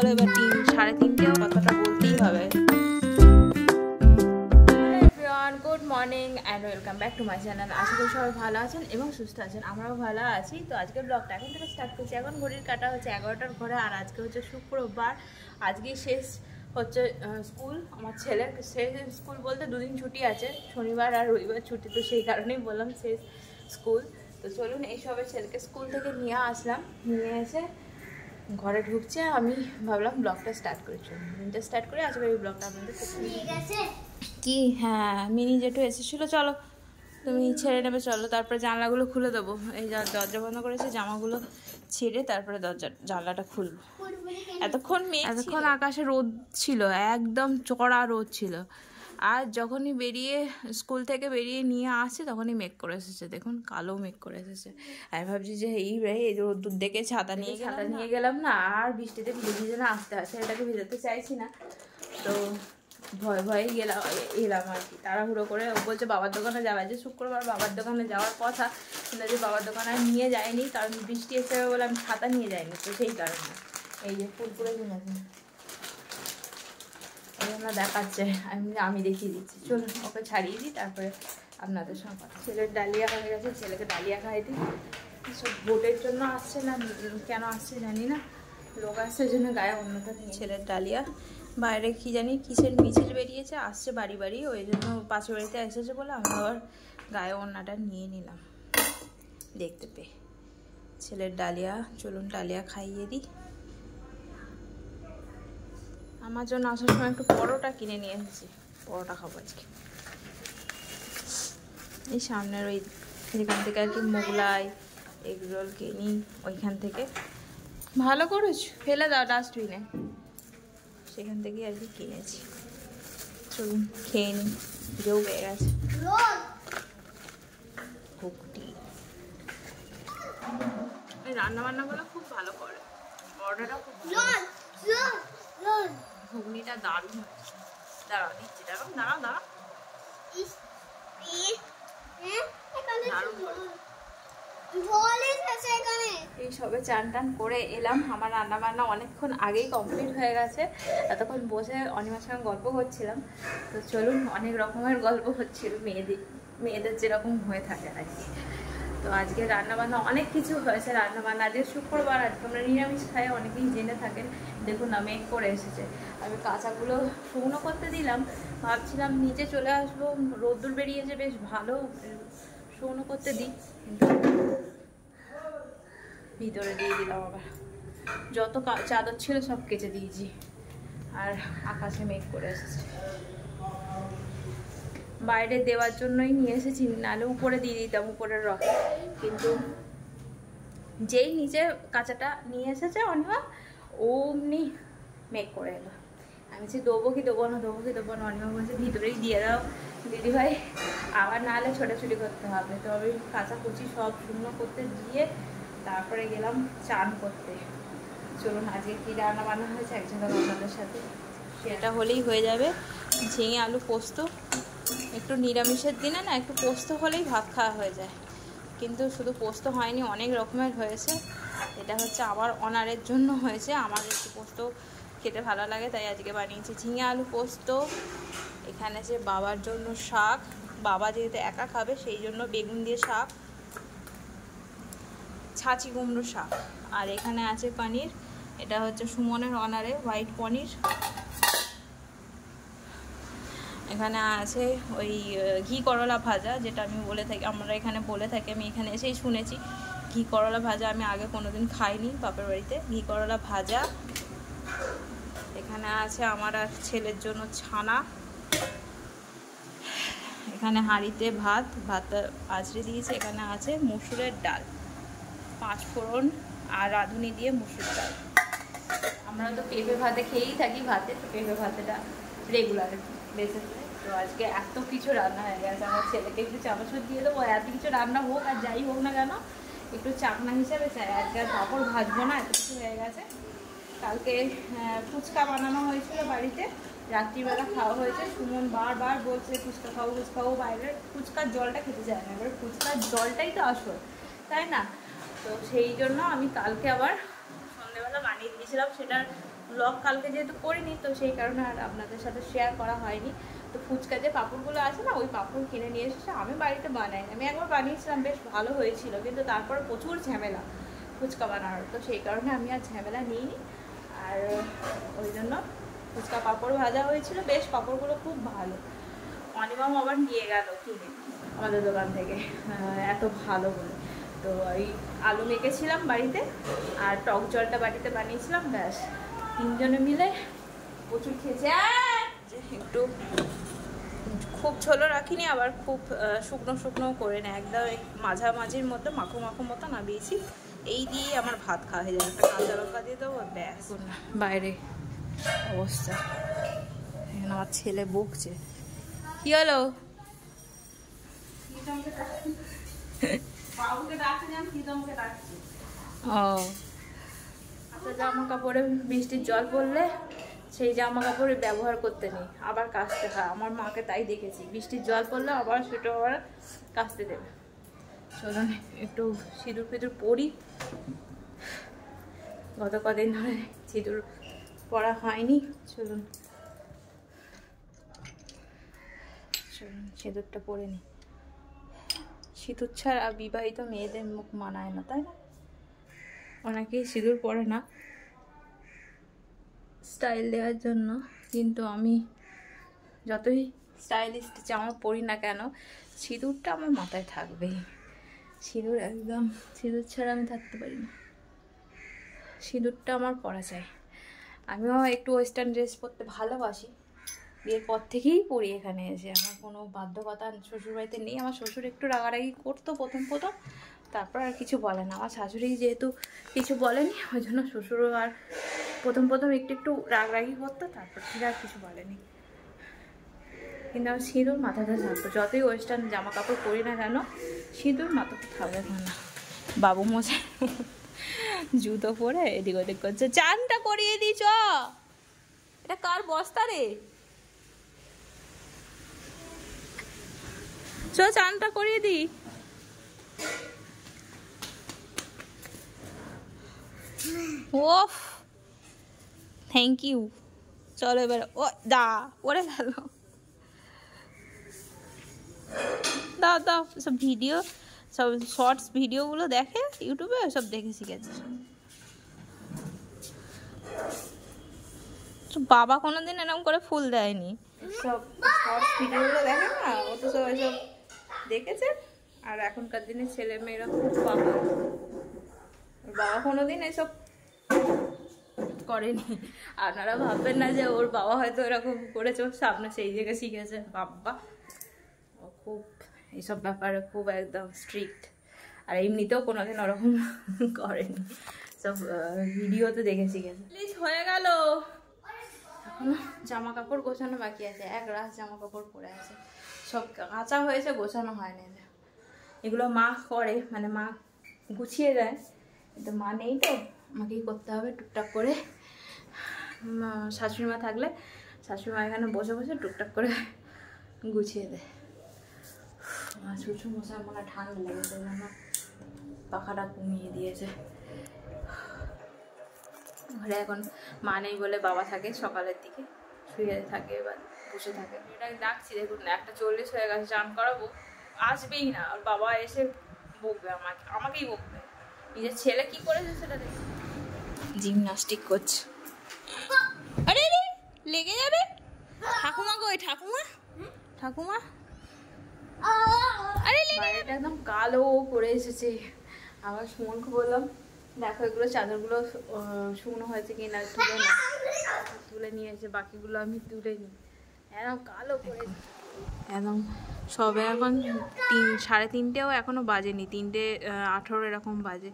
চলো এবার 3:30 কথাটা বলতেই হবে। Good morning and welcome back to my channel. আশা করি সবাই ভালো আছেন এবং সুস্থ আছেন, আমরাও ভালো আছি। তো আজকের ব্লগটা এখন থেকে স্টার্ট করছি। এখন ঘড়ির কাটা হচ্ছে 11টার ঘরে, আর আজকে হচ্ছে শুক্রবার। আজকে শেষ হচ্ছে স্কুল আমার ছেলের। শেষ স্কুল বলতে দুদিন ছুটি আছে, শনিবার আর রবিবার ছুটি, তো সেই কারণেই বললাম শেষ স্কুল। তো চলুন এইসবের ছেলেকে স্কুল থেকে নিয়ে আসলাম, নিয়ে এসে ঘরে ঢুকছে। আমি ভাবলাম ব্লগটা স্টার্ট করি, চলুন দিনটা স্টার্ট করে আজকে এই ব্লগটা আপনাদের কি। হ্যাঁ মিনি জেঠু এসেছিলো, চলো তুমি ছেড়ে নেবে, চলো তারপরে জানলাগুলো খুলে দেবো। এই দরজা বন্ধ করেছে, জামাগুলো ছেড়ে তারপরে জানলাটা খুলবো। এতক্ষণ আকাশে রোদ ছিল, একদম চড়া রোদ ছিল। আর যখনই স্কুল থেকে বেরিয়ে নিয়ে আসছে তখনই মেঘ করে এসেছে, দেখুন কালো মেঘ করে এসেছে। আমি ভাবছি যে এই রোদ্দুর দেখে ছাতা নিয়ে গেলাম না, আর বৃষ্টিতে ভিজে না আসতে আসে, এটাকে ভেজাতে চাইছি না, তো ভয়ে এলাম আর কি, তাড়াহুড়ো করে। ও বলছে বাবার দোকানে যাবে, যে শুক্রবার বাবার দোকানে যাওয়ার কথা, কিন্তু যে বাবার দোকানে নিয়ে যায়নি, কারণ বৃষ্টি এসে বলে আমি ছাতা নিয়ে যাইনি, তো সেই কারণে এই যে ফুলপুরে কিনেছে, এই আমরা দেখাচ্ছে, আমি দেখিয়ে দিচ্ছি। চলুন ওকে ছাড়িয়ে দিই, তারপরে আপনাদের সঙ্গে কথা। ছেলের ডালিয়া হয়ে গেছে, ছেলেকে ডালিয়া খাইয়ে দিই। সব ভোটের জন্য আসছে না, কেন আসছে জানি না, লোক আসছে ওই জন্য গায়ে অন্যটা নিয়ে। ছেলের ডালিয়া বাইরে কি জানি কিসের মিছিল বেরিয়েছে, আসছে বাড়ি বাড়ি, ওই জন্য পাশের বাড়িতে এসেছে বলে আমি আবার গায়ে অন্যটা নিয়ে নিলাম দেখতে পেয়ে। ছেলের ডালিয়া, চলুন ডালিয়া খাইয়ে দিই। আমার জন্য আসার সময় একটু পরোটা কিনে নিয়ে এসেছি, পরোটা খাবো আজকে। এই সামনের ওই যেখান থেকে আর কি মোগলাই এগরোল কিনি, ওইখান থেকে। ভালো করেছো, ফেলে দাও ডাস্টবিনে, সেখান থেকে আর কি কিনেছি। চলুন খেয়ে নিই, খিদেও পেয়ে গেছে। এই রান্নাবান্নাগুলো খুব ভালো করে, পরোটাটাও খুব ঘুগনিটা দারুণ হয়েছে। দাঁড়াও দিচ্ছি, দাঁড়াও। এই সবে চান টান করে এলাম, আমার রান্না বান্না অনেকক্ষণ আগেই কমপ্লিট হয়ে গেছে। এতক্ষণ বসে অনিমার সঙ্গে গল্প করছিলাম। তো চলুন, অনেক রকমের গল্প হচ্ছিল, মেয়েদের যেরকম হয়ে থাকে আর কি। তো আজকে রান্নাবান্না অনেক কিছু হয়েছে, রান্নাবান্না আজকে শুক্রবার, আজকে আমরা নিরামিষ খাই, অনেকেই জেনে থাকেন। দেখুন না মেঘ করে এসেছে, আমি কাঁচাগুলো শুকনো করতে দিলাম, ভাবছিলাম নিচে চলে আসবো, রোদ্দুর বেরিয়েছে বেশ ভালো, শুকনো করতে দিই, কিন্তু ভিতরে দিয়ে দিলাম। আবার যত চাদর ছিল সব কেচে দিয়েছি, আর আকাশে মেঘ করে এসেছে। বাইরে দেওয়ার জন্যই নিয়ে এসেছি, নাহলে উপরে দিয়ে দিতাম, উপরের রকে, কিন্তু যেই নিচে কাঁচাটা নিয়ে এসেছে অনিমা, অমনি মেঘ করে এলো। আমি বলছি দেবো কি দেবো না, অনিমা বলছে ভিতরেই দিয়ে দাও দিদিভাই, আবার নাহলে ছোটাছুটি করতে হবে। তো আমি কাঁচাকুচি সব শুকনো করতে দিয়ে তারপরে গেলাম চান করতে। চলুন আজকে কী রান্না বান্না হয়েছে একসাথে আপনাদের সাথে, সেটা হলেই হয়ে যাবে। ঝিঙে আলু পোস্ত, একটু নিরামিষের দিনে না একটু পোস্ত হলেই ভাত খাওয়া হয়ে যায়, কিন্তু শুধু পোস্ত হয়নি, অনেক রকমের হয়েছে। এটা হচ্ছে আমার অনারের জন্য হয়েছে, আমার একটু পোস্ত খেতে ভালো লাগে তাই আজকে বানিয়েছি ঝিঙে আলু পোস্ত। এখানে আছে বাবার জন্য শাক, বাবা যেহেতু একা খাবে সেই জন্য বেগুন দিয়ে শাক, ছাঁচি কুমড়ো শাক। আর এখানে আছে পনির, এটা হচ্ছে সুমনের অনারে হোয়াইট পনির। এখানে আছে ওই ঘি করলা ভাজা, যেটা আমি বলে থাকি, আমরা এখানে বলে থাকি, আমি এখানে এসেই শুনেছি ঘি করলা ভাজা, আমি আগে কোনোদিন খাইনি বাপের বাড়িতে। ঘি করলা ভাজা। এখানে আছে আমার আর ছেলের জন্য ছানা। এখানে হাঁড়িতে ভাত আঁচড়ে দিয়েছে। এখানে আছে মসুরের ডাল, 5 ফোড়ন আর রাঁধুনি দিয়ে মসুর ডাল। আমরা তো পেঁপে ভাতে খেয়েই থাকি, তো পেঁপে ভাতেটা রেগুলার বেসিসে। তো আজকে এত কিছু রান্না হয়ে গেছে, আমার ছেলেকে একটু চামচ দিয়ে দেবো, এত কিছু রান্না হোক আর যাই হোক না কেন একটু চাকনা হিসাবে চাই। আজকে আর পাঁপড় ভাজবো না, এত কিছু হয়ে গেছে। কালকে ফুচকা বানানো হয়েছিল বাড়িতে, রাত্রিবেলা খাওয়া হয়েছে। সুমন বারবার বলছে ফুচকা খাবো, বাইরের ফুচকার জলটা খেতে চায় না, এবার ফুচকার জলটাই তো আসল, তাই না? তো সেই জন্য আমি কালকে আবার সন্ধ্যেবেলা বানিয়ে বানিয়ে দিয়েছিলাম, সেটার ব্লগ কালকে যেহেতু করিনি তো সেই কারণে আর আপনাদের সাথে শেয়ার করা হয়নি। তো ফুচকা যে পাঁপড়গুলো আছে না, ওই পাঁপড় কিনে নিয়ে এসেছে, আমি বাড়িতে বানাই, আমি একবার বানিয়েছিলাম, বেশ ভালো হয়েছিল, কিন্তু তারপরে প্রচুর ঝামেলা ফুচকা বানানোর, তো সেই কারণে আমি আর ঝামেলা নিইনি। আর ওই জন্য ফুচকা পাঁপড় ভাজা হয়েছিল, বেশ পাঁপড়গুলো খুব ভালো। অনিমাম আবার নিয়ে গেল কিনে আমাদের দোকান থেকে, এত ভালো বলে। তো ওই আলু মেখেছিলাম বাড়িতে, আর টক জলটা বাড়িতে বানিয়েছিলাম, ব্যাস তিনজনে মিলে প্রচুর খেয়েছে। একটু খুব ঝোলও রাখিনি, আবার খুব শুকনো শুকনো করে না, একদম মাঝামাঝির মধ্যে মাখো মাখো মতো নামিয়েছি। এই দিয়ে আমার ভাত খাওয়া হয়ে যাবে, একটা কাঁচা লঙ্কা দিয়ে দেবো, ব্যাস। বাইরে অবস্থা, এখানে আমার ছেলে বকছে। কি হলো? জামা কাপড়ে বৃষ্টির জল পড়লে সেই জামা কাপড়ে ব্যবহার করতে নেই, আবার কাচতে হয়। আমার মাকে তাই দেখেছি, বৃষ্টির জল পড়লে আবার সেটা আবার কাচতে দেবে। চলুন একটু সিঁদুর ফিঁদুর পরি, গত কদিন ধরে সিঁদুর পরা হয়নি। চলুন চলুন সিঁদুরটা পরে নি। সিঁদুর ছাড়া বিবাহিত মেয়েদের মুখ মানায় না, তাই না? অনেকেই সিঁদুর পরে না স্টাইল দেওয়ার জন্য, কিন্তু আমি যতই স্টাইলিস্ট জামা পরি না কেন, সিঁদুরটা আমার মাথায় থাকবেই। সিঁদুর একদম, সিঁদুর ছাড়া আমি থাকতে পারি না, সিঁদুরটা আমার পরা চাই। আমিও একটু ওয়েস্টার্ন ড্রেস পরতে ভালোবাসি, বিয়ের পর থেকেই পরি এখানে এসে, আমার কোনো বাধ্যকতা শ্বশুরবাড়িতে নেই। আমার শ্বশুর একটু রাগারাগি করতো প্রথম, তারপর আর কিছু বলে না। আমার শাশুড়ি যেহেতু কিছু বলেনি, ওই জন্য শ্বশুরও আর প্রথম একটু রাগরাগি করতো, তারপর থেকে আর কিছু বলেনি। কিন্তু আমার সিঁদুর মাথাতে থাকতো, যতই ওয়েস্টার্ন জামা কাপড় পরি না কেন, সিঁদুর মাথাতে থাকবে না। বাবু মশাই জুতো পরে এদিক ওদিক করছে, চানটা করিয়ে দিই চ। এটা কার বস্তা রে? চ চানটা করিয়ে দিই। ওফ, থ্যাংক ইউ। চলো এবার, ও দা পরে গেল। দাও দাও, সব ভিডিও, সব শর্টস ভিডিওগুলো দেখে ইউটিউবে, সব দেখে শিখেছে। বাবা কোনোদিন এরকম করে ফুল দেয়নি, সব শর্টস ভিডিওগুলো দেখে না, ও তো সব এসব দেখেছে। আর এখনকার দিনে ছেলে মেয়েরা খুব পাগল, বাবা কোনোদিন এসব করেনি। আপনারা ভাববেন না যে ওর বাবা হয়তো এরকম করেছে, ওর সামনে সেই জায়গায় শিখেছে। বাবা ও খুব এইসব ব্যাপারে খুব একদম স্ট্রিক্ট, আর এমনিতেও কোনোদিন ওরকম করেনি, সব ভিডিওতে দেখে শিখেছে। প্লিজ হয়ে গেল, এখনো জামা কাপড় গোছানো বাকি আছে, এক রাত জামা কাপড় পরে আছে, সব কাঁচা হয়েছে, গোছানো হয়নি। এগুলো মা করে, মানে মা গুছিয়ে দেয়, কিন্তু মা নেই তো আমাকেই করতে হবে টুকটাক করে। শাশুড়ি মা থাকলে শাশুড়ি মা এখানে বসে বসে টুকটাক করে গুছিয়ে দেয়। শ্বশুর মশাই মনে হয় ঠান্ডা লেগেছে, যেন পাখাটা কমিয়ে দিয়েছে। ঘরে এখন মা নেই বলে বাবা থাকে, সকালের দিকে শুয়ে থাকে বা বসে থাকে। এটা ডাকছি, দেখুন 1:40 হয়ে গেছে, চান করাবো, আসবেই না। আর বাবা এসে বকবে আমাকেই বকবে। নিজের ছেলে কি করেছে সেটা দেখে জিমনাস্টিক করছে। আরে রে লেগে যাবে। ঠাকুমা কই? ঠাকুমা আরে বাইরেটা একদম কালো করে এসেছে। আবার সুমনকে বললাম, দেখো এগুলো চাদরগুলো শুকনো হয়েছে কিনা, তুলে নিয়ে এসে, বাকিগুলো আমি তুলে নিই। একদম কালো করে একদম সবে এখন 3:30ও এখনো বাজেনি, 3:18 এরকম বাজে।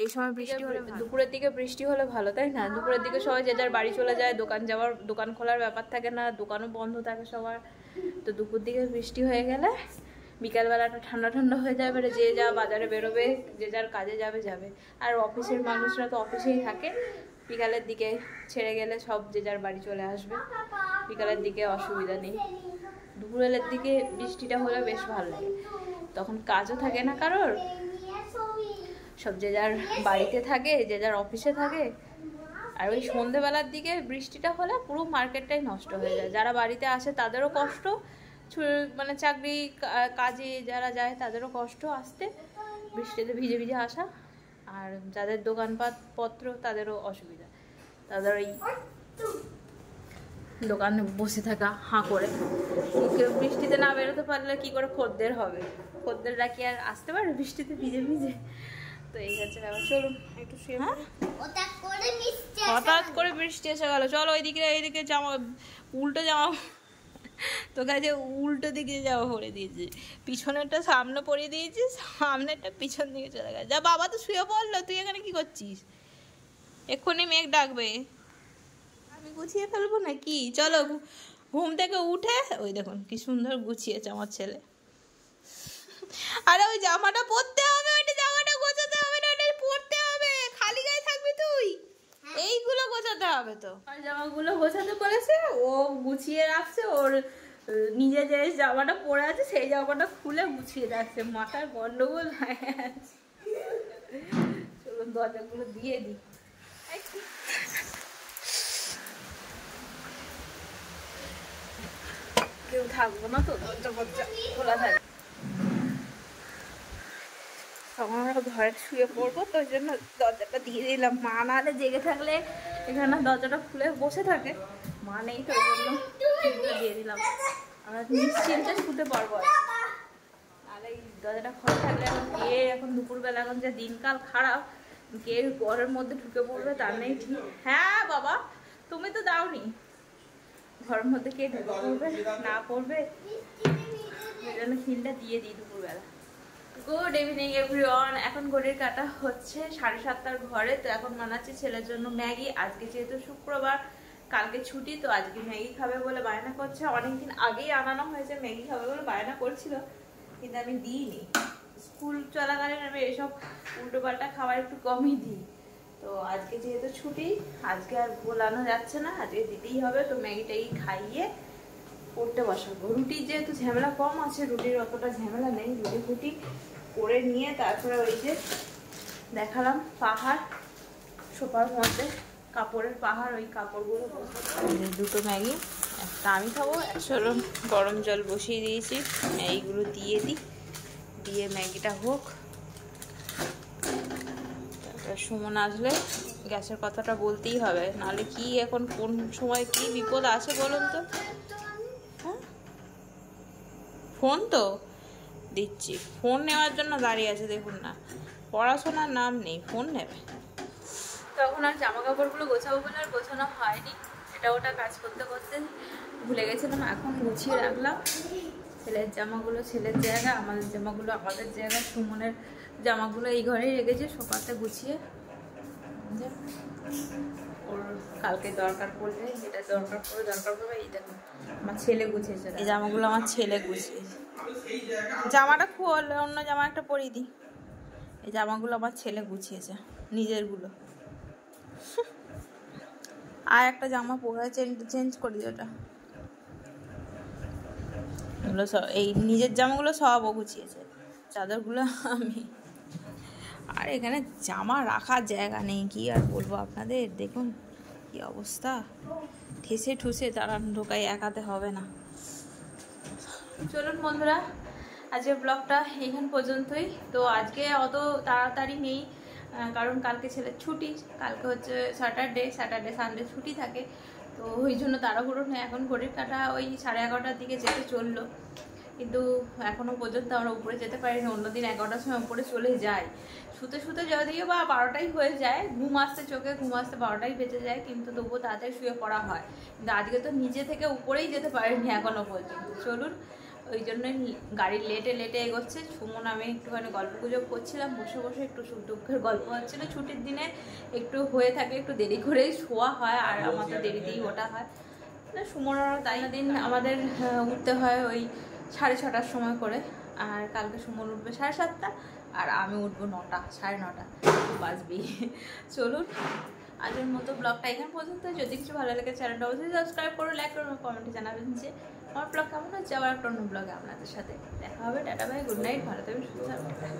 এই সময় বৃষ্টি হলে, দুপুরের দিকে বৃষ্টি হলে ভালো, তাই না? দুপুরের দিকে সবাই যে যার বাড়ি চলে যায়, দোকান খোলার ব্যাপার থাকে না, দোকানও বন্ধ থাকে সবার। তো দুপুর দিকে বৃষ্টি হয়ে গেলে বিকালবেলাটা ঠান্ডা ঠান্ডা হয়ে যাবে, যে যা বাজারে বেরোবে, যে যার কাজে যাবে। আর অফিসের মানুষরা তো অফিসেই থাকে, বিকালের দিকে ছেড়ে গেলে সব যে যার বাড়ি চলে আসবে, বিকালের দিকে অসুবিধা নেই। দুপুরের দিকে বৃষ্টিটা হলে বেশ ভালো লাগে, তখন কাজও থাকে না কারোর, সব যে যার বাড়িতে থাকে, যে যার অফিসে থাকে, আর ওই সন্ধেবেলার দিকে বৃষ্টিটা হলে পুরো মার্কেটটাই নষ্ট হয়ে যায়। যারা বাড়িতে আসে তাদেরও কষ্ট, মানে চাকরি কাজে যারা যায় তাদেরও কষ্ট আসতে, বৃষ্টিতে ভিজে ভিজে আসা। আর যাদের দোকানপাট পত্র তাদেরও অসুবিধা, তাদের ওই দোকানে বসে থাকা হাঁ করে। কেউ বৃষ্টিতে না বেরোতে পারলে কি করে খদ্দের হবে? খদ্দেররা কি আর আসতে পারে বৃষ্টিতে ভিজে ভিজে? তো এই হচ্ছে ব্যাপার। চলুন একটু শুয়ে হঠাৎ করে বৃষ্টি এসে গেল। চলো এইদিকে জামা, উল্টো জামা তো কাছে উল্টো দিকে যাওয়া পরে দিয়েছি, পিছনেরটা সামনে পরিয়ে দিয়েছি, সামনেরটা পিছন দিকে চলে গেছে। যা, বাবা তো শুয়ে পড়লো, তুই এখানে কি করছিস? এক্ষুনি মেঘ ডাকবে, আমি গুছিয়ে ফেলবো নাকি? চলো ঘুম থেকে উঠে, ওই দেখুন কি সুন্দর গুছিয়েছে আমার ছেলে। আরে ওই জামাটা পরতে হবে, ওইটা জামাটা গোছাতে হবে না, ওটা পরতে হবে। খালি গায়ে থাকবি তুই? এইগুলো গোছাতে হবে তো। আর জামাগুলো গোছাতে বলেছে, ও গুছিয়ে রাখছে। ওর নিজে যে জামাটা পরে আছে সেই জামাটা খুলে গুছিয়ে রাখছে। মাথার গন্ডগোল হয়ে আছে। চলুন দরজাগুলো দিয়ে দিই। কেউ থাকবো না তো, দরজা খোলা থাকবে। তখন আমরা ঘরে শুয়ে পড়বো, তো ওই জন্য দরজাটা দিয়ে দিলাম। মা নাহলে জেগে থাকলে এখানে দরজাটা খুলে বসে থাকে, মা নেই তো ওই জন্য দিয়ে দিলাম। আমরা নিশ্চিন্তে শুতে পারবো। আর এই দরজাটা খোলা থাকলে এখন দুপুরবেলা, এখন যে দিনকাল খারাপ, কে ঘরের মধ্যে ঢুকে পড়বে তার নেই ঠিক। হ্যাঁ বাবা, তুমি তো দাওনি, ঘরের মধ্যে কে ঢুকে পড়বে না পড়বে, ওই জন্য খিলটা দিয়ে দিই দুপুরবেলা। Good evening everyone. এখন ঘড়ির কাটা হচ্ছে 7:30 ঘরে। তো এখন বানাচ্ছি ছেলের জন্য ম্যাগি। আজকে যেহেতু শুক্রবার, কালকে ছুটি, তো আজকে ম্যাগি খাবে বলে বায়না করছে। অনেকদিন আগেই আনানো হয়েছে, ম্যাগি খাবে বলে বায়না করছিল, কিন্তু আমি দিইনি। স্কুল চলাকালীন আমি এসব উল্টোপাল্টা খাবার একটু কমই দিই। তো আজকে যেহেতু ছুটি, আজকে আর বলানো যাচ্ছে না, আজকে দিতেই হবে। তো ম্যাগিটাই খাইয়ে পড়তে বসাবো। রুটির যেহেতু ঝামেলা কম আছে, রুটির অতটা ঝামেলা নেই। রুটি ফুটি করে নিয়ে তারপরে ওই যে দেখালাম পাহাড়, সোফার মধ্যে কাপড়ের পাহাড়, ওই কাপড়গুলো দুটো ম্যাগি, একটা আমি খাবো। চলো গরম জল বসিয়ে দিয়েছি, ম্যাগিগুলো দিয়ে দিই, দিয়ে ম্যাগিটা হোক। তারপরে সুমন আসলে গ্যাসের কথাটা বলতেই হবে, নাহলে কি এখন কোন সময় কি বিপদ আসে বলুন তো। হ্যাঁ, ফোন তো দিচ্ছি, ফোন নেওয়ার জন্য দাঁড়িয়ে আছে, দেখুন না, পড়াশোনার নাম নেই, ফোন নেবে। তখন আর জামা কাপড়গুলো গোছাবো বলে আর গোছানো হয়নি, এটা ওটা কাজ করতে করতে ভুলে গেছিলাম। এখন গুছিয়ে রাখলাম। ছেলের জামাগুলো ছেলের জায়গা, আমাদের জামাগুলো আমাদের জায়গা, সুমনের জামাগুলো এই ঘরেই রেখেছি সোফাতে গুছিয়ে। ওর কালকে দরকার পড়লে, যেটা দরকার পড়বে। এই দেখুন আমার ছেলে গুছিয়েছে, এই জামাগুলো আমার ছেলে গুছিয়েছে। জামাটা খোল, অন্য জামা একটা পরিয়ে দিই। এই জামাগুলো আমার ছেলে গুছিয়েছে, নিজেরগুলো। আর একটা জামা পরে চেঞ্জ করি, ওটা এগুলো সব, এই নিজের জামাগুলো সব ও গুছিয়েছে, চাদরগুলো আমি। আর এখানে জামা রাখার জায়গা নেই, কি আর বলবো আপনাদের, দেখুন কি অবস্থা, ঠেসে ঠুসে তারা ঢোকাই, একাতে হবে না। চলুন বন্ধুরা, আজকের ব্লগটা এখান পর্যন্তই। তো আজকে অত তাড়াতাড়ি নেই, কারণ কালকে ছেলের ছুটি, কালকে হচ্ছে স্যাটারডে সানডে ছুটি থাকে। তো ওই জন্য তাড়াহুড়ো নেই। এখন ঘড়ির কাটা ওই 11:30 দিকে যেতে চললো, কিন্তু এখনও পর্যন্ত আমরা উপরে যেতে পারিনি। অন্যদিন 11টার সময় উপরে চলে যাই, শুতে শুতে যদিও বা 12টাই হয়ে যায়, ঘুম আসতে 12টাই বেঁচে যায়, কিন্তু তবুও তাড়াতাড়ি শুয়ে পড়া হয়। কিন্তু আজকে তো নিজে থেকে উপরেই যেতে পারিনি এখনও পর্যন্ত। চলুন, ওই জন্যই গাড়ি লেটে এগোচ্ছে। সুমন আমি একটুখানি গল্প গুজব করছিলাম, বসে বসে একটু সুখ দুঃখের গল্প হচ্ছিলো। ছুটির দিনে একটু হয়ে থাকে, একটু দেরি করেই শোয়া হয়, আর আমাদের দেরিতেই ওঠা হয়। সুমনেরও তাই দিন আমাদের উঠতে হয় ওই 6:30টার সময় করে, আর কালকে সুমন উঠবে 7:30, আর আমি উঠবো 9টা, 9:30 বাজবেই। চলুন, আজকের মতো ব্লগটা এখানে পর্যন্ত। যদি কিছু ভালো লাগে চ্যানেলটা অবশ্যই সাবস্ক্রাইব করুন, লাইক করুন, কমেন্টে জানাবেন যে আমার ব্লগ কেমন হচ্ছে। আবার একটা অন্য ব্লগে আপনাদের সাথে দেখা হবে। টাটা বাই, গুড নাইট, ভালো থাকবেন, সুস্থ থাকবেন।